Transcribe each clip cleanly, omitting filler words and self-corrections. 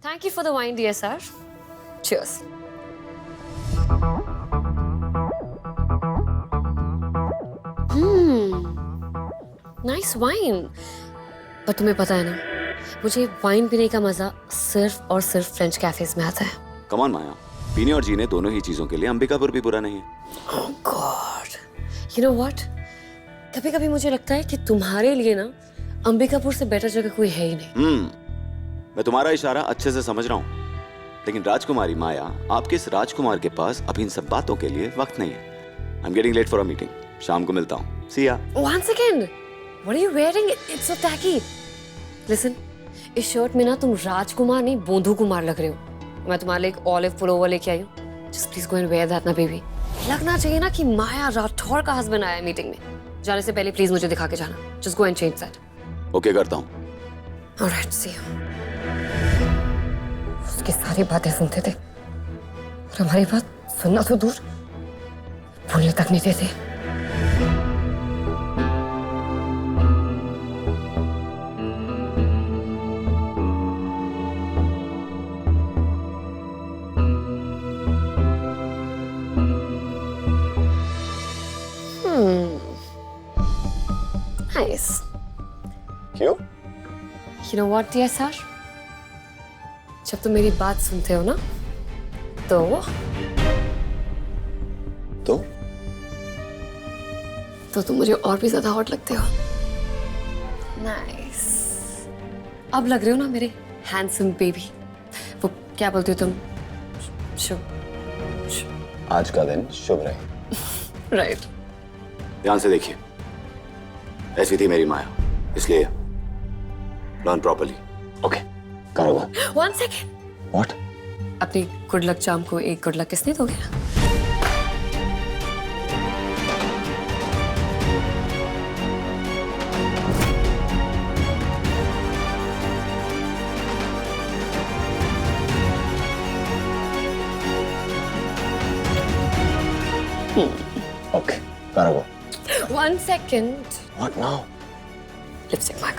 Thank you for the wine, dear sir. Cheers. Nice wine. पर तुम्हें पता है ना, मुझे वाइन पीने का मजा सिर्फ और सिर्फ फ्रेंच कैफेज में आता है। Come on, माया, पीने और जीने दोनों ही चीजों के लिए अंबिकापुर भी बुरा नहीं है। Oh God. You know what? कभी-कभी मुझे लगता है कि तुम्हारे लिए ना अंबिकापुर से बेटर जगह कोई है ही नहीं। मैं तुम्हारा इशारा अच्छे से समझ रहा हूँ, लेकिन राजकुमारी माया, आपके इस राजकुमार के पास अभी इन सब बातों के लिए वक्त नहीं है। I'm getting late for a meeting. शाम को मिलता हूँ। See ya. One second. What are you wearing? It's so tacky. Listen, इस शर्ट में ना तुम राजकुमार नहीं बोंधू कुमार लग रहे हो। मैं तुम्हारे लिए एक ऑलिव पुलोवर लेके आई हूँ। Just please go and wear that ना बेबी। लगना चाहिए ना कि माया राठौर का हस्बैंड आया है मीटिंग में। जाने से पहले प्लीज मुझे दिखा के जाना। Just go and change that. Okay, करता हूँ। Alright, see you. उसकी सारी बातें सुनते थे और हमारी बात सुनना तो दूर, बोलने तक नहीं देते। Nice. क्यों? You know what, dear sir? जब तुम मेरी बात सुनते हो ना, तो तुम मुझे और भी ज्यादा हॉट लगते हो। नाइस। अब लग रहे हो ना मेरे हैंडसम बेबी। वो क्या बोलती हो तुम? शुभ। आज का दिन शुभ रहे। राइट। ध्यान से देखिए, ऐसी थी मेरी माया, इसलिए लर्न प्रॉपर्ली। ओके, करो। One second. What? अपनी गुड लक चार्म को एक गुड लक किसने दोगे ना? ओके, करो। One second. What now? Lipstick mark.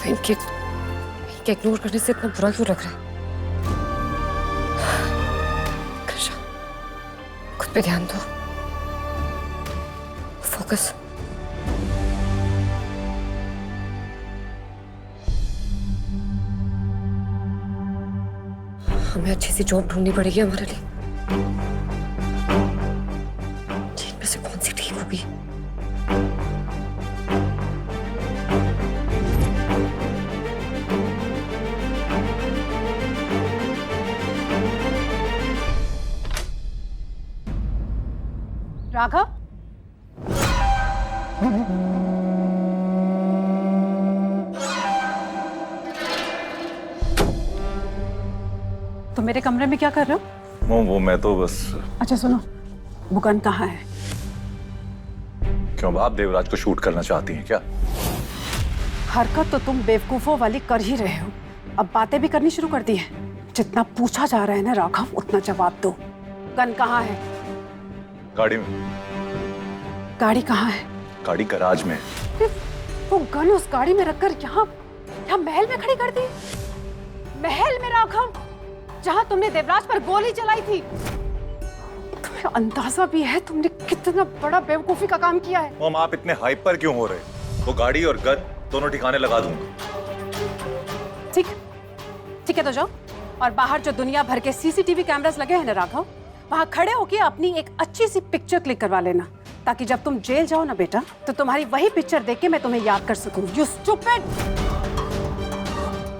इनके इग्नोर करने से इतना बुरा क्यों लग रहा है? कृष्णा, खुद पे ध्यान दो। फोकस। हमें अच्छी सी जॉब ढूंढनी पड़ेगी हमारे लिए। इनमें से कौन सी ठीक होगी? राघव, तुम मेरे कमरे में क्या कर रहे हो? वो मैं तो बस। अच्छा सुनो, वो गन कहाँ है? क्यों, आप देवराज को शूट करना चाहती हैं क्या? हरकत तो तुम बेवकूफों वाली कर ही रहे हो। अब बातें भी करनी शुरू कर दी है। जितना पूछा जा रहा है ना राघव, उतना जवाब दो। गन कहाँ है? गाड़ी में। गाड़ी कहाँ है? गाड़ी गैराज में। वो गन उस गाड़ी में रखकर यहाँ महल में खड़ी कर दी। महल में राघव, जहाँ तुमने देवराज पर गोली चलाई थी। तुम्हें अंदाजा भी है तुमने कितना बड़ा बेवकूफी का काम किया है? मॉम, आप इतने हाइपर क्यों हो रहे? वो गाड़ी और गन दोनों ठिकाने लगा दूंगा। ठीक है, तो जाओ और बाहर जो दुनिया भर के सीसीटीवी कैमरास लगे हैं ना राघव, वहां खड़े होके अपनी एक अच्छी सी पिक्चर क्लिक करवा लेना, ताकि जब तुम जेल जाओ ना बेटा, तो तुम्हारी वही पिक्चर देख के मैं तुम्हें याद कर सकूं। You stupid!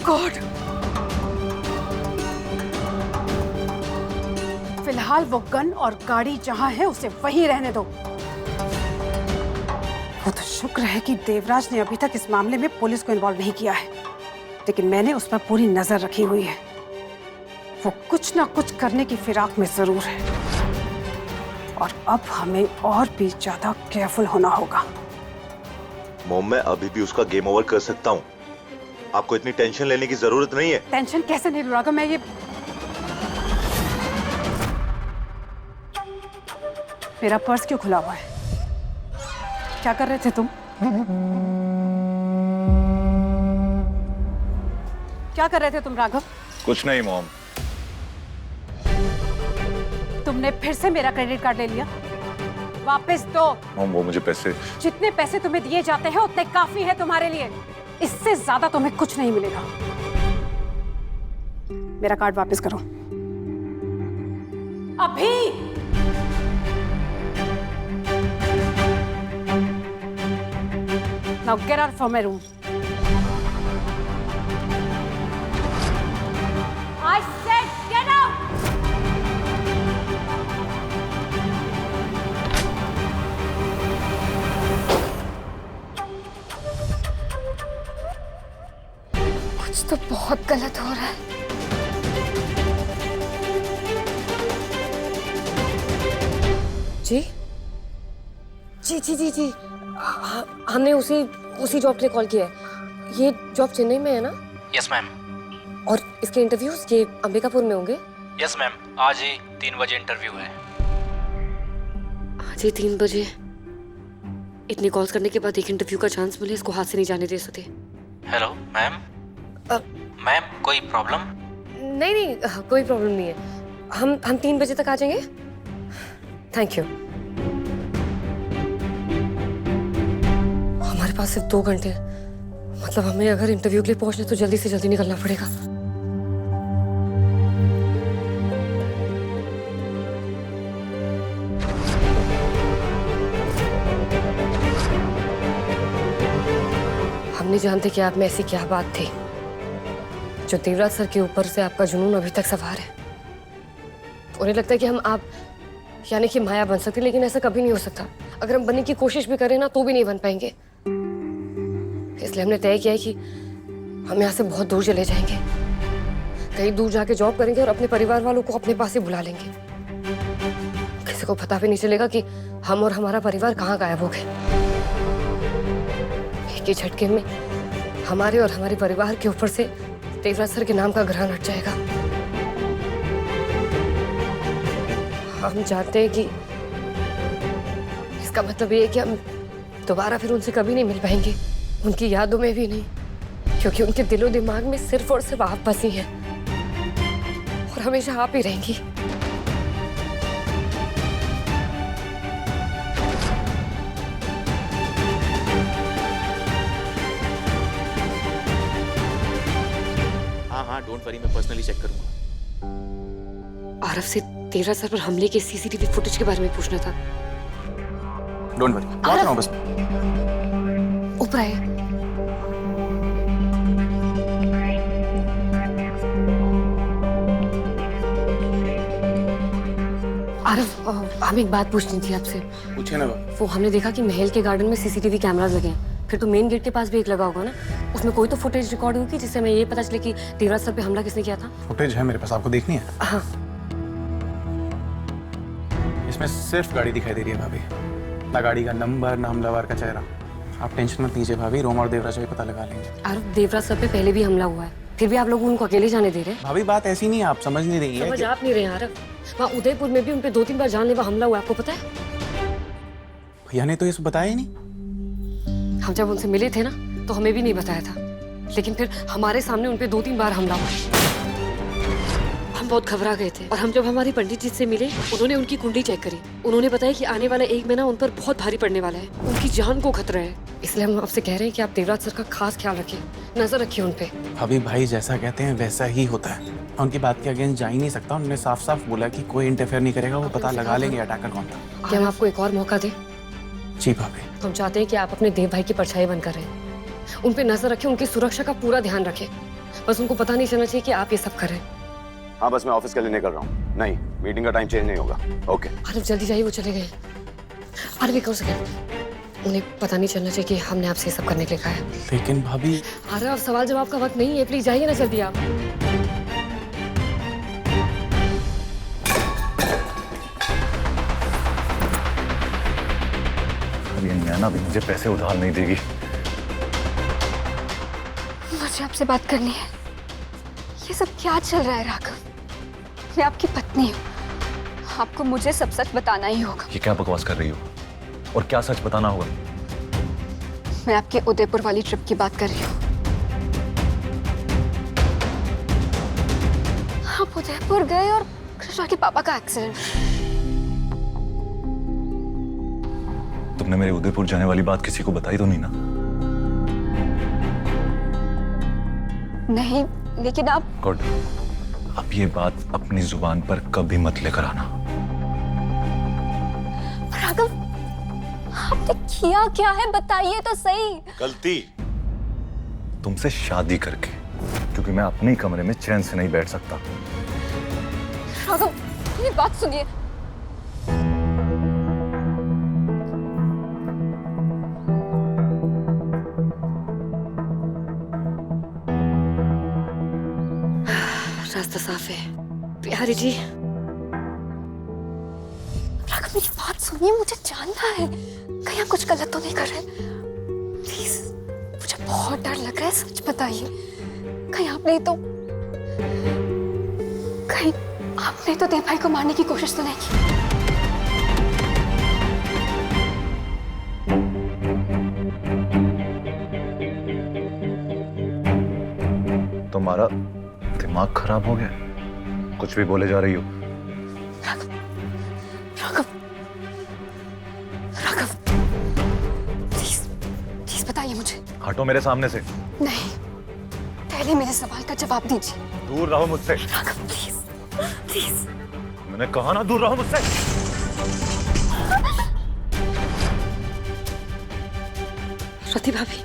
गॉड! फिलहाल वो गन और गाड़ी जहां है उसे वहीं रहने दो। वो तो शुक्र है कि देवराज ने अभी तक इस मामले में पुलिस को इन्वॉल्व नहीं किया है, लेकिन मैंने उस पर पूरी नजर रखी हुई है। वो कुछ ना कुछ करने की फिराक में जरूर है, और अब हमें और भी ज्यादा केयरफुल होना होगा। मॉम, मैं अभी भी उसका गेम ओवर कर सकता हूँ। आपको इतनी टेंशन लेने की जरूरत नहीं है। टेंशन कैसे नहीं लूं राघव? मैं ये मेरा पर्स क्यों खुला हुआ है? क्या कर रहे थे तुम? क्या कर रहे थे तुम राघव? कुछ नहीं मॉम। तुमने फिर से मेरा क्रेडिट कार्ड ले लिया। वापस दो। मॉम, वो मुझे पैसे। जितने पैसे तुम्हें दिए जाते हैं उतने काफी है तुम्हारे लिए। इससे ज्यादा तुम्हें कुछ नहीं मिलेगा। मेरा कार्ड वापस करो अभी। Now get out from my room. I said get out. कुछ तो बहुत गलत हो रहा है। जी जी जी जी जी, हमने उसी जॉब के लिए कॉल किया है। ये जॉब चेन्नई में है ना? Yes ma'am. और इसके इंटरव्यूज ये अंबिकापुर में होंगे? यस मैम, आज ही 3 बजे इंटरव्यू है। आज ही 3 बजे? इतनी कॉल्स करने के बाद एक इंटरव्यू का चांस मिले, इसको हाथ से नहीं जाने दे सकते। Hello ma'am. मैम, कोई प्रॉब्लम? नहीं नहीं, कोई प्रॉब्लम नहीं है। हम 3 बजे तक आ जाएंगे। Thank you. हमारे पास सिर्फ 2 घंटे हैं। मतलब हमें अगर इंटरव्यू के लिए पहुंचना तो जल्दी से जल्दी निकलना पड़ेगा। हम नहीं जानते कि आप में ऐसी क्या बात थी जो देवराज सर के ऊपर से आपका जुनून अभी तक सवार है। उन्हें लगता है कि हम आप यानी कि माया बन सकते, लेकिन ऐसा कभी नहीं हो सकता। अगर हम बनने की कोशिश भी करें ना तो भी नहीं बन पाएंगे। इसलिए हमने तय किया है कि हम यहाँ से बहुत दूर चले जाएंगे, कहीं दूर जाके जॉब करेंगे और अपने परिवार वालों को अपने पास ही बुला लेंगे। किसी को पता भी नहीं चलेगा कि हम और हमारा परिवार कहाँ गायब हो गए। एक ही झटके में हमारे और हमारे परिवार के ऊपर से देवराज सर के नाम का ग्रहण हट जाएगा। हम जानते हैं कि इसका मतलब ये है कि हम दोबारा फिर उनसे कभी नहीं मिल पाएंगे, उनकी यादों में भी नहीं, क्योंकि उनके दिलो दिमाग में सिर्फ और सिर्फ आप बसी हैं और हमेशा आप ही रहेंगी। हाँ, डोंट वरी, मैं पर्सनली चेक करूंगा। आरव से देवराज सर पर हमले के सीसीटीवी फुटेज के बारे में पूछना था। डोंट वरी, बात रहा हूं बस। ऊपर आए। आरव, हमें एक बात पूछनी थी आपसे। पूछे ना। वो हमने देखा कि महल के गार्डन में सीसीटीवी कैमरास लगे हैं, फिर तो मेन गेट के पास भी एक लगा होगा ना? उसमें कोई तो फुटेज रिकॉर्ड होगी जिससे हमें ये पता चले कि देवराज सर पे हमला किसने किया था। फुटेज है मेरे पास, आपको देखनी है? हाँ। इसमें सिर्फ गाड़ी दिखाई दे रही है भाभी, ना गाड़ी का नंबर, ना हमलावर का चेहरा। आप टेंशन मत लीजिए भाभी, रोमा और देवराज भी पता लगा लेंगे। आरव, देवराज सर पे पहले भी हमला हुआ है, फिर भी आप लोग उनको अकेले जाने दे रहे हैं। भाभी बात ऐसी नहीं है, आप समझ नहीं रही है। समझ आप नहीं रहे आरव। वहाँ उदयपुर में भी उनपे 2-3 बार जानलेवा हमला हुआ, आपको पता है? भैया ने तो ये बताया ही नहीं। हम जब उनसे मिले थे ना तो हमें भी नहीं बताया था, लेकिन फिर हमारे सामने उनपे 2-3 बार हमला हुआ। हम बहुत घबरा गए थे और हम जब हमारी पंडित जी से मिले, उन्होंने उनकी कुंडली चेक करी। उन्होंने बताया कि आने वाला 1 महीना उन पर बहुत भारी पड़ने वाला है, उनकी जान को खतरा है। इसलिए हम आपसे कह रहे हैं कि आप देवराज सर का खास ख्याल रखिए, नजर रखिए उन पे। भाभी भाई जैसा कहते हैं वैसा ही होता है, उनकी बात के अगेंस्ट जा ही नहीं सकता। उन्होंने साफ साफ बोला कि कोई इंटरफेयर नहीं करेगा, वो पता लगा लेंगे अटैकर कौन था। क्या हम आपको एक और मौका दें? जी भाभी। हम चाहते हैं कि आप अपने देव भाई की परछाई बनकर रहें, उन पे नजर रखें, उनकी सुरक्षा का पूरा ध्यान रखें। बस उनको पता नहीं चलना चाहिए कि आप ये सब कर रहे हैं। हाँ, बस मैं ऑफिस के लिए निकल रहा हूँ। नहीं, मीटिंग का टाइम चेंज नहीं होगा। ओके। अरे जल्दी जाइए, वो चले गए। अरे एक सेकंड, उन्हें पता नहीं चलना चाहिए कि हमने आपसे ये सब करने के लिए कहा है। लेकिन भाभी। अरे अब सवाल जवाब का वक्त नहीं है, प्लीज जाइए ना जल्दी आप। और ये नैना भी मुझे पैसे उधार नहीं देगी। मुझे आपसे बात करनी है। ये सब क्या चल रहा है राघव? मैं आपकी पत्नी हूँ, आपको मुझे सब सच बताना ही होगा। ये क्या बकवास कर रही हो? और क्या सच बताना होगा? मैं आपके उदयपुर वाली ट्रिप की बात कर रही हूँ। आप उदयपुर गए और कृष्णा के पापा का एक्सीडेंट। तुमने मेरे उदयपुर जाने वाली बात किसी को बताई तो नहीं ना? नहीं, लेकिन आप गुड। अब ये बात अपनी जुबान पर कभी मत लेकर आना। राघव, आपने किया क्या है बताइए तो सही। गलती तुमसे शादी करके, क्योंकि मैं अपने ही कमरे में चैन से नहीं बैठ सकता। राघव, मेरी बात सुनिए। रास्ता साफ है प्यारी जी। राघव, मेरी बात सुनिए, मुझे जानना है कहीं आप कुछ गलत तो नहीं कर रहे। प्लीज, मुझे बहुत डर लग रहा है, सच बताइए। कहीं आपने तो देव भाई को मारने की कोशिश तो नहीं की? तुम्हारा दिमाग खराब हो गया? कुछ भी बोले जा रही हो। राघव, राघव, राघव, प्लीज, प्लीज बताइए मुझे। हटो मेरे सामने से। नहीं, पहले मेरे सवाल का जवाब दीजिए। दूर रहो मुझसे। Raghav, please, please. मैंने कहा ना, दूर रहो मुझसे। रति भाभी,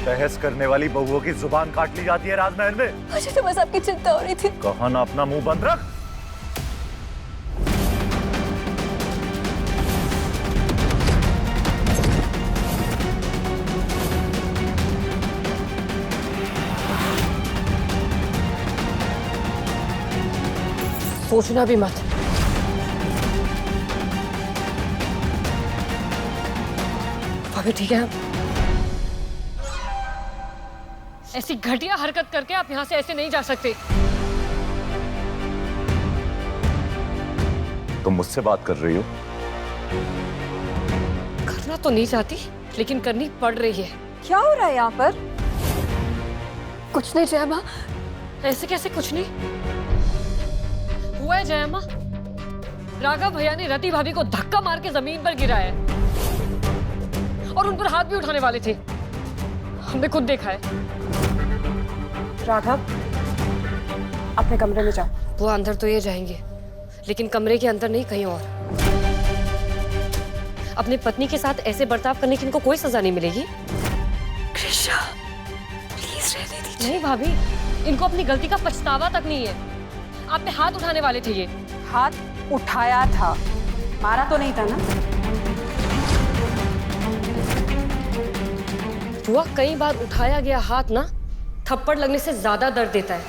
बहस करने वाली बहुओं की जुबान काट ली जाती है राजमहल में। मुझे तो बस आपकी चिंता हो रही थी। कहा ना अपना मुंह बंद रख। सोचना भी मत। भाभी ठीक है? ऐसी घटिया हरकत करके आप यहाँ से ऐसे नहीं जा सकते। तुम मुझसे बात कर रही हो? करना तो नहीं चाहती, लेकिन करनी पड़ रही है। क्या हो रहा है यहाँ पर? कुछ नहीं जय माँ। ऐसे कैसे कुछ नहीं हुआ है जया माँ? राघव भैया ने रति भाभी को धक्का मार के जमीन पर गिराया है और उन पर हाथ भी उठाने वाले थे। हमने खुद देखा है। राघव, अपने कमरे में जाओ। वो अंदर तो ये जाएंगे, लेकिन कमरे के अंदर नहीं, कहीं और। अपनी पत्नी के साथ ऐसे बर्ताव करने की इनको कोई सजा नहीं मिलेगी। कृष्णा, प्लीज रहने दीजिए। नहीं भाभी, इनको अपनी गलती का पछतावा तक नहीं है। आप पे हाथ उठाने वाले थे ये। हाथ उठाया था, मारा तो नहीं था ना? हुआ कई बार उठाया गया हाथ ना थप्पड़ लगने से ज्यादा दर्द देता है।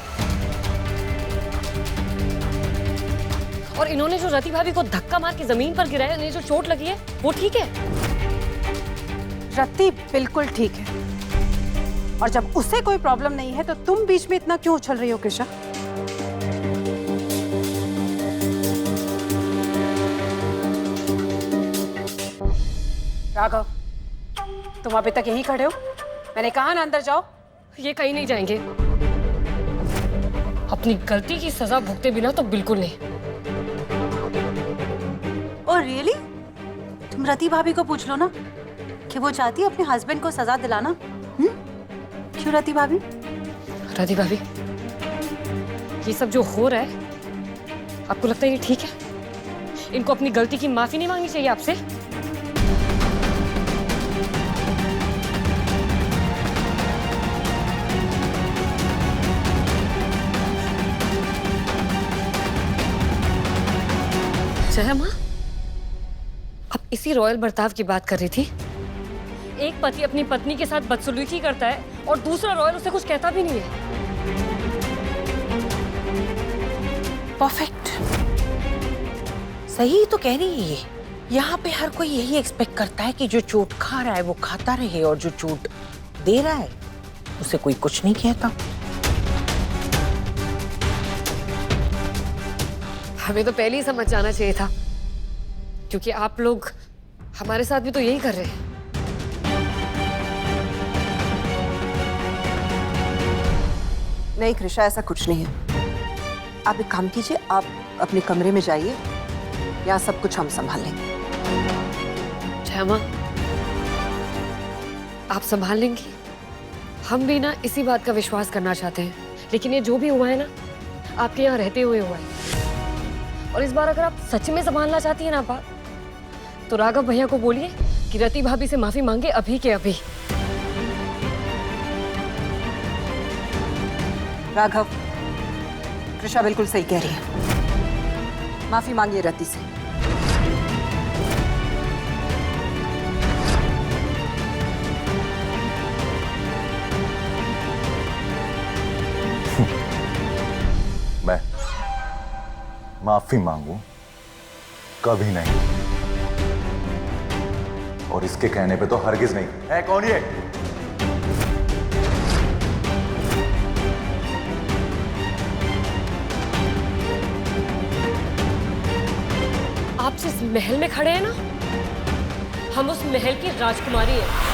और इन्होंने जो रति भाभी को धक्का मार के जमीन पर गिराया, इन्हें जो चोट लगी है वो ठीक है? रति बिल्कुल ठीक है। और जब उसे कोई प्रॉब्लम नहीं है तो तुम बीच में इतना क्यों उछल रही हो कृष्णा? राघव, तुम अभी तक यहीं खड़े हो? मैंने कहा ना अंदर जाओ। ये कहीं नहीं जाएंगे। अपनी गलती की सजा भुगते बिना तो बिल्कुल नहीं। और रियली? तुम रति भाभी को पूछ लो ना कि वो चाहती है अपने हस्बैंड को सजा दिलाना। क्यों रति भाभी? रति भाभी, ये सब जो हो रहा है, आपको लगता है ये ठीक है? इनको अपनी गलती की माफी नहीं मांगनी चाहिए आपसे? जया माँ, अब इसी रॉयल बर्ताव की बात कर रही थी। एक पति अपनी पत्नी के साथ बदसलूकी करता है और दूसरा रॉयल उसे कुछ कहता भी नहीं है। परफेक्ट, सही तो कह रही है ये। यहाँ पे हर कोई यही एक्सपेक्ट करता है कि जो चोट खा रहा है वो खाता रहे और जो चोट दे रहा है उसे कोई कुछ नहीं कहता। हमें तो पहले ही समझ जाना चाहिए था, क्योंकि आप लोग हमारे साथ भी तो यही कर रहे हैं। नहीं कृषा, ऐसा कुछ नहीं है। आप एक काम कीजिए, आप अपने कमरे में जाइए, यहाँ सब कुछ हम संभाल लेंगे। श्यामा, आप संभाल लेंगी? हम भी ना इसी बात का विश्वास करना चाहते हैं, लेकिन ये जो भी हुआ है ना, आपके यहाँ रहते हुए हुआ है। और इस बार अगर आप सच में संभालना चाहती हैं ना बात, तो राघव भैया को बोलिए कि रति भाभी से माफी मांगे अभी के अभी। राघव, कृषा बिल्कुल सही कह रही है, माफी मांगिए रति से। मैं माफी मांगू? कभी नहीं। और इसके कहने पे तो हरगिज नहीं। है कौन ये? आप जिस महल में खड़े हैं ना, हम उस महल की राजकुमारी हैं।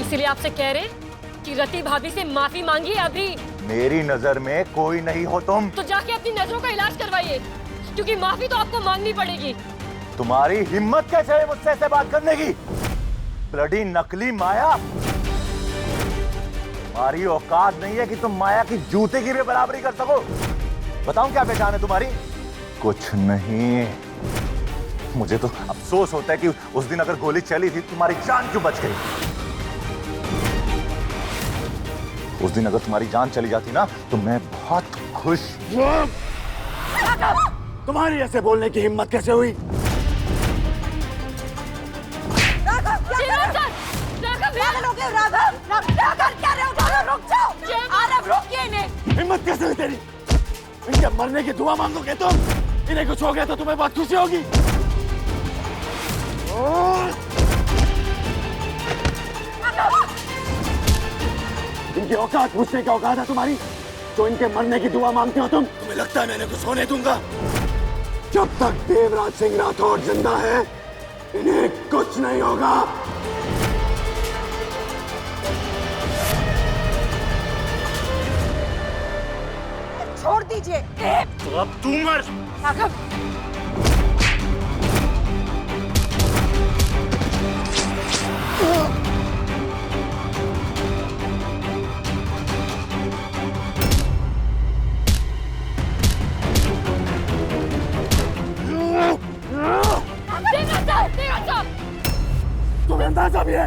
इसलिए आपसे कह रहे हैं कि रति भाभी से माफी मांगिए अभी। मेरी नजर में कोई नहीं हो तुम। तो जाके अपनी नजरों का इलाज करवाइए, क्योंकि माफी तो आपको मांगनी पड़ेगी। तुम्हारी हिम्मत कैसे है मुझसे ऐसे बात करने की? ब्लडी नकली माया। तुम्हारी औकात नहीं है कि तुम माया की जूते की भी बराबरी कर सको। बताऊं क्या पहचान है तुम्हारी? कुछ नहीं। मुझे तो अफसोस होता है कि उस दिन अगर गोली चली थी, तुम्हारी जान क्यों बच गई? उस दिन अगर तुम्हारी जान चली जाती ना, तो मैं बहुत खुश। तुम्हारी ऐसे बोलने की हिम्मत कैसे हुई? हिम्मत कैसे हुई तेरी? इनके मरने की दुआ मांगोगे तुम? इन्हें कुछ हो गया तो तुम्हें बहुत खुशी होगी। इनकी औकात पूछने की औकात है तुम्हारी, जो इनके मरने की दुआ मांगते हो तुम? तुम्हें लगता है मैंने कुछ होने दूंगा? जब तक देवराज सिंह राठौड़ जिंदा है, इन्हें कुछ नहीं होगा। छोड़ दीजिए। तो अब तू मर। राघव, तुम्हें अंदाजा भी है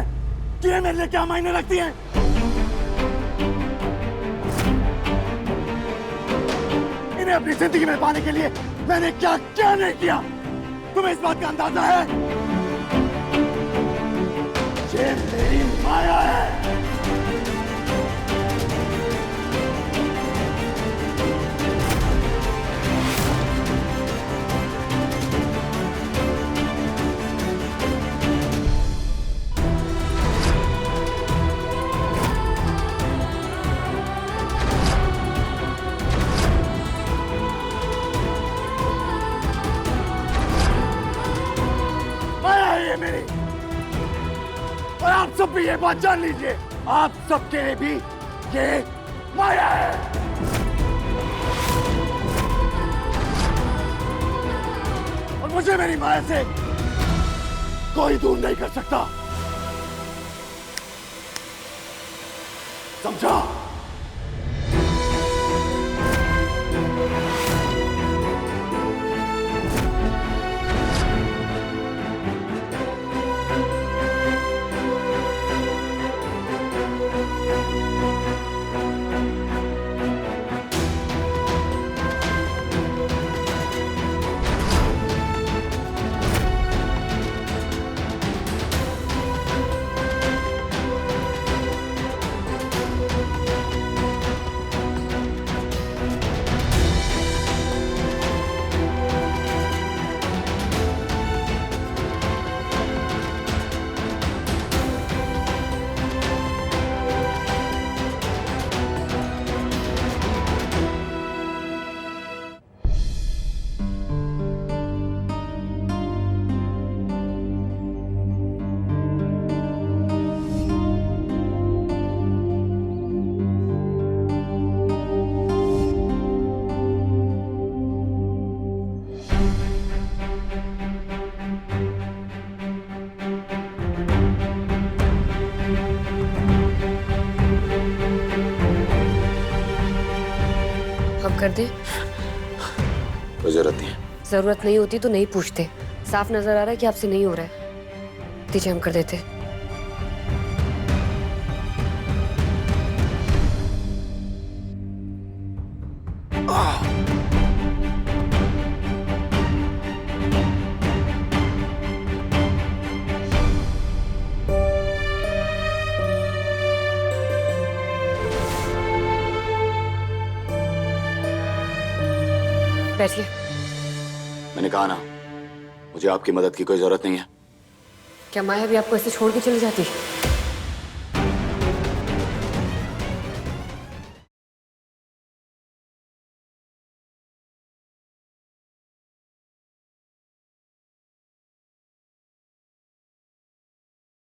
कि ये मेरे लिए क्या मायने रखती है? इन्हें अपनी जिंदगी में पाने के लिए मैंने क्या क्या नहीं किया, तुम्हें इस बात का अंदाजा है? ये मेरी माया है। है मेरी। और आप सब भी ये बात जान लीजिए, आप सबके लिए भी ये माया है। और मुझे मेरी माया से कोई दूर नहीं कर सकता, समझा? कर दें? कोई जरूरत नहीं है। जरूरत नहीं होती तो नहीं पूछते। साफ नजर आ रहा है कि आपसे नहीं हो रहा है। दीजिए, हम कर देते। बैठिए। मैंने कहा ना, मुझे आपकी मदद की कोई जरूरत नहीं है। क्या माया भी आपको ऐसे छोड़ के चली जाती?